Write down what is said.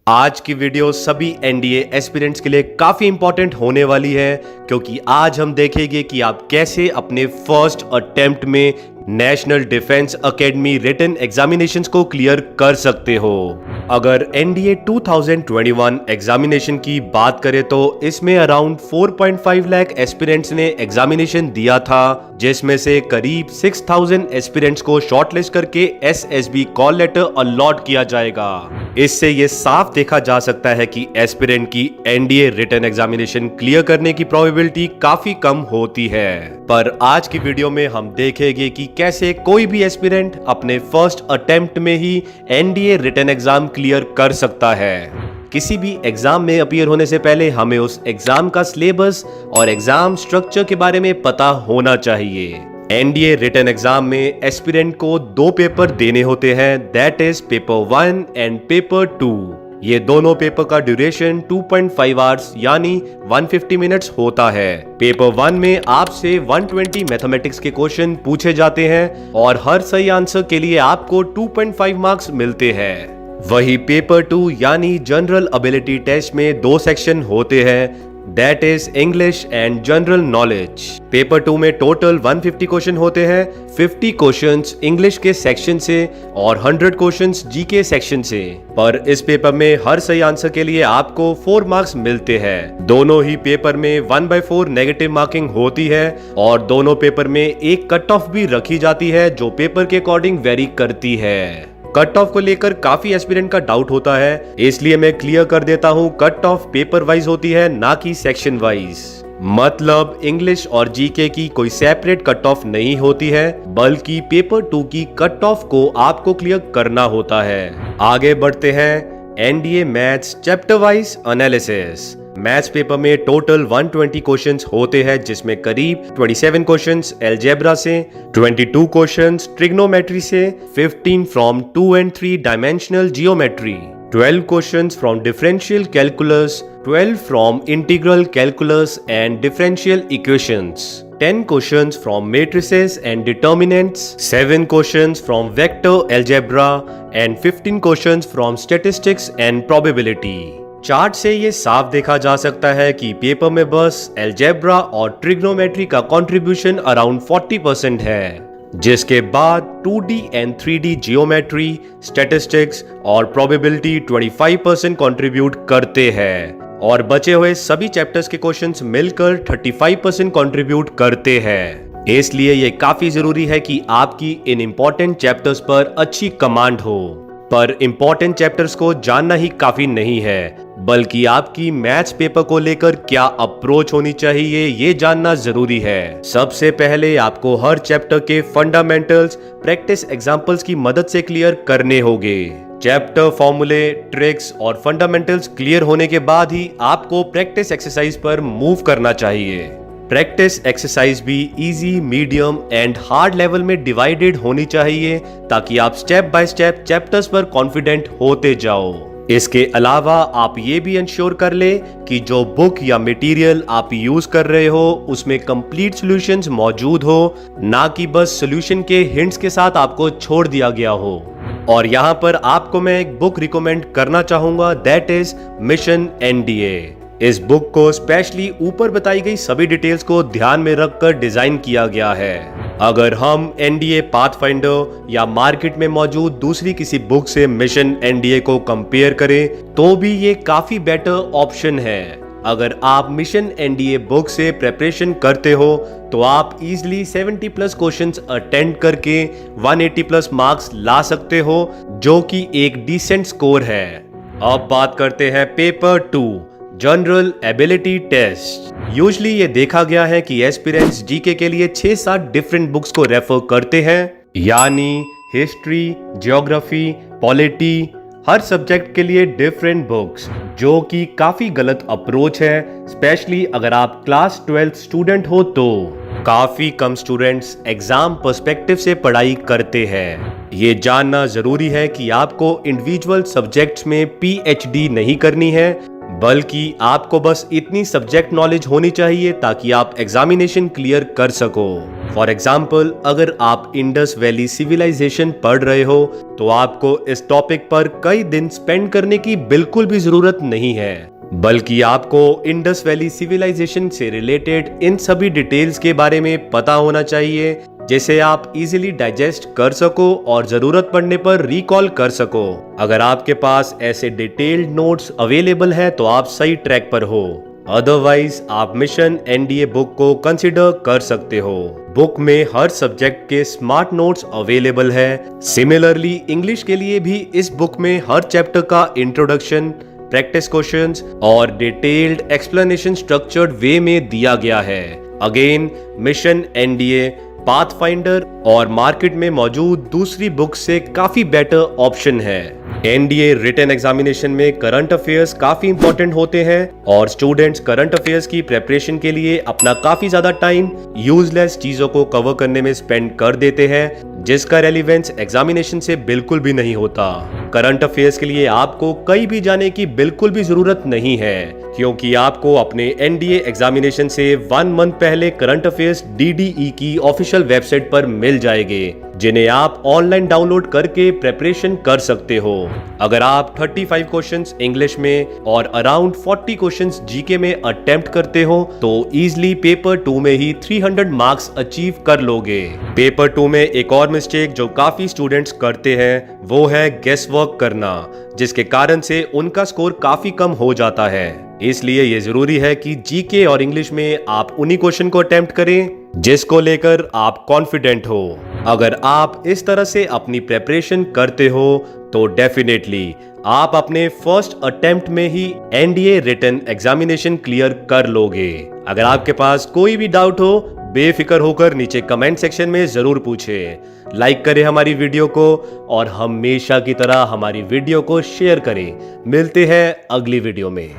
आज की वीडियो सभी एनडीए एस्पिरेंट्स के लिए काफी इंपॉर्टेंट होने वाली है क्योंकि आज हम देखेंगे कि आप कैसे अपने फर्स्ट अटेम्प्ट में National Defence Academy written examinations को क्लियर कर सकते हो। अगर एनडीए 2021 एग्जामिनेशन की बात करें तो इसमें अराउंड 4.5 लाख एस्पिरेंट्स ने एग्जामिनेशन दिया था, जिसमें से करीब 6000 एस्पिरेंट्स को शॉर्टलिस्ट करके एसएसबी कॉल लेटर अलॉट किया जाएगा। इससे ये साफ देखा जा सकता है कि एस्पिरेंट की एनडीए रिटन एग्जामिनेशन क्लियर करने की प्रोबेबिलिटी काफी कम होती है। पर आज की वीडियो में हम देखेंगे कि कैसे कोई भी एस्पिरेंट अपने फर्स्ट अटेम्प्ट में ही एनडीए रिटन एग्जाम क्लियर कर सकता है। किसी भी एग्जाम में अपीयर होने से पहले हमें उस एग्जाम का सिलेबस और एग्जाम स्ट्रक्चर के बारे में पता होना चाहिए। एनडीए रिटन एग्जाम में एस्पिरेंट को 2 पेपर देने होते हैं, that is paper 1 and paper 2। ये दोनों पेपर का ड्यूरेशन 2.5 आवर्स यानी 150 मिनट्स होता है। पेपर 1 में आपसे 120 मैथमेटिक्स के क्वेश्चन पूछे जाते हैं और हर सही आंसर के लिए आपको 2.5 मार्क्स मिलते हैं। वही पेपर 2 यानी जनरल एबिलिटी टेस्ट में 2 सेक्शन होते हैं, that is English and general knowledge. Paper 2 में टोटल 150 क्वेश्चन होते हैं, 50 क्वेश्चंस इंग्लिश के सेक्शन से और 100 क्वेश्चंस जीके सेक्शन से। पर इस पेपर में हर सही आंसर के लिए आपको 4 मार्क्स मिलते हैं। दोनों ही पेपर में 1/4 नेगेटिव मार्किंग होती है और दोनों पेपर में एक कट ऑफ भी रखी जाती है जो पेपर के अकॉर्डिंग वेरी करती है। कट ऑफ को लेकर काफी एस्पिरेंट का डाउट होता है, इसलिए मैं क्लियर कर देता हूं, कट ऑफ पेपर वाइज होती है ना कि सेक्शन वाइज। मतलब इंग्लिश और जीके की कोई सेपरेट कट ऑफ नहीं होती है, बल्कि पेपर 2 की कट ऑफ को आपको क्लियर करना होता है। आगे बढ़ते हैं NDA maths chapter wise analysis. Maths paper में टोटल 120 क्वेश्चंस होते हैं, जिसमें करीब 27 क्वेश्चंस अलजेब्रा से, 22 क्वेश्चंस ट्रिग्नोमेट्री से, 15 from 2 and 3 dimensional geometry, 12 questions from differential calculus, 12 from integral calculus and differential equations, 10 questions from matrices and determinants, 7 questions from vector algebra and 15 questions from statistics and probability। Chart से ये साफ देखा जा सकता है कि paper में बस अलजेब्रा और ट्रिग्नोमेट्री का कंट्रीब्यूशन अराउंड 40% है, जिसके बाद 2D and 3D geometry, statistics और प्रोबेबिलिटी 25% कंट्रीब्यूट करते हैं और बचे हुए सभी चैप्टर्स के क्वेश्चंस मिलकर 35% कंट्रीब्यूट करते हैं। इसलिए ये काफी जरूरी है कि आपकी इन इंपॉर्टेंट चैप्टर्स पर अच्छी कमांड हो। पर इंपॉर्टेंट चैप्टर्स को जानना ही काफी नहीं है, बल्कि आपकी मैथ्स पेपर को लेकर क्या अप्रोच होनी चाहिए ये जानना जरूरी है। सबसे पहले आपको हर चैप्टर के फंडामेंटल्स प्रैक्टिस एग्जांपल्स की मदद से क्लियर करने होंगे। चैप्टर फॉर्मूले, ट्रिक्स और फंडामेंटल्स क्लियर होने के बाद ही आपको प्रैक्टिस एक्सरसाइज पर मूव करना चाहिए। प्रैक्टिस एक्सरसाइज भी easy, medium and hard level में डिवाइडेड होनी चाहिए ताकि आप स्टेप बाय स्टेप चैप्टर्स पर कॉन्फिडेंट होते जाओ। इसके अलावा आप ये भी इंश्योर कर ले कि जो बुक या मटेरियल आप यूज कर रहे हो उसमें कंप्लीट सॉल्यूशंस मौजूद हो, ना कि बस सॉल्यूशन के हिंट्स के साथ आपको छोड़ दिया गया हो। और यहाँ पर आपको मैं एक बुक रिकमेंड करना चाहूंगा, दैट इज मिशन एनडीए। इस बुक को स्पेशली ऊपर बताई गई सभी डिटेल्स को ध्यान में रखकर डिजाइन किया गया है। अगर हम एनडीए पाथफाइंडर या मार्केट में मौजूद दूसरी किसी बुक से मिशन एनडीए को कंपेयर करें तो भी ये काफी बेटर ऑप्शन है। अगर आप मिशन एनडीए बुक से प्रिपरेशन करते हो तो आप इजीली 70+ क्वेश्चंस अटेंड करके 180+ मार्क्स ला सकते हो, जो कि एक डिसेंट स्कोर है। अब बात करते हैं paper 2 general ability test. Usually ये देखा गया है कि एस्पिरेंट्स जीके के लिए 6-7 डिफरेंट बुक्स को रेफर करते हैं, यानी हिस्ट्री, ज्योग्राफी, पॉलिटी, हर सब्जेक्ट के लिए डिफरेंट बुक्स, जो कि काफी गलत अप्रोच है, स्पेशली अगर आप क्लास 12 स्टूडेंट हो तो। काफी कम स्टूडेंट्स एग्जाम पर्सपेक्टिव से पढ़ाई करते हैं। ये जानना जरूरी है कि आपको इंडिविजुअल सब्जेक्ट्स में पीएचडी नहीं करनी है, बल्कि आपको बस इतनी सब्जेक्ट नॉलेज होनी चाहिए ताकि आप एग्जामिनेशन क्लियर कर सको। फॉर एग्जाम्पल, अगर आप इंडस वैली सिविलाइजेशन पढ़ रहे हो तो आपको इस टॉपिक पर कई दिन स्पेंड करने की बिल्कुल भी जरूरत नहीं है, बल्कि आपको इंडस वैली सिविलाइजेशन से रिलेटेड इन सभी डिटेल्स के बारे में पता होना चाहिए जिसे आप इजीली डाइजेस्ट कर सको और जरूरत पड़ने पर रिकॉल कर सको। अगर आपके पास ऐसे डिटेल्ड नोट्स अवेलेबल है तो आप सही ट्रैक पर हो, अदरवाइज आप मिशन एनडीए बुक को कंसिडर कर सकते हो। बुक में हर सब्जेक्ट के स्मार्ट नोट्स अवेलेबल है। सिमिलरली इंग्लिश के लिए भी इस बुक में हर चैप्टर का इंट्रोडक्शन, प्रैक्टिस क्वेश्चंस और डिटेल्ड एक्सप्लेनेशन स्ट्रक्चर्ड वे में दिया गया है। अगेन, मिशन एनडीए, पाथफाइंडर और मार्केट में मौजूद दूसरी बुक से काफी बेटर ऑप्शन है। एनडीए रिटन एग्जामिनेशन में करंट अफेयर्स काफी इंपॉर्टेंट होते हैं और स्टूडेंट्स करंट अफेयर्स की प्रिपरेशन के लिए अपना काफी ज्यादा टाइम यूजलेस चीजों को कवर करने में स्पेंड कर देते हैं, जिसका रेलिवेंस एग्जामिनेशन से बिल्कुल भी नहीं होता। करंट अफेयर्स के लिए आपको कहीं भी जाने की बिल्कुल भी जरूरत नहीं है, क्योंकि आपको अपने एनडीए एग्जामिनेशन से 1 मंथ पहले करंट अफेयर्स डीडीई की ऑफिशियल वेबसाइट पर मिल जाएंगे, जिन्हें आप ऑनलाइन डाउनलोड करके प्रिपरेशन कर सकते हो। अगर आप 35 क्वेश्चंस इंग्लिश में और अराउंड 40 क्वेश्चंस जीके में अटेम्प्ट करते हो तो इजीली पेपर 2 में ही 300 मार्क्स अचीव कर लोगे। पेपर 2 में एक और मिस्टेक जो काफी स्टूडेंट्स करते हैं वो है गेस वर्क करना, जिसके कारण से उनका स्कोर काफी कम हो जाता है। इसलिए ये जरूरी है कि जीके और इंग्लिश में आप उन्हीं क्वेश्चन को अटेम्प्ट करें जिसको लेकर आप कॉन्फिडेंट हो। अगर आप इस तरह से अपनी प्रिपरेशन करते हो तो डेफिनेटली आप अपने फर्स्ट अटेम्प्ट में ही एनडीए रिटन एग्जामिनेशन क्लियर कर लोगे। अगर आपके पास कोई भी डाउट हो, बेफिक्र होकर नीचे कमेंट सेक्शन में जरूर पूछें। लाइक करें हमारी वीडियो को और हमेशा की तरह हमारी वीडियो को शेयर करें। मिलते हैं अगली वीडियो में।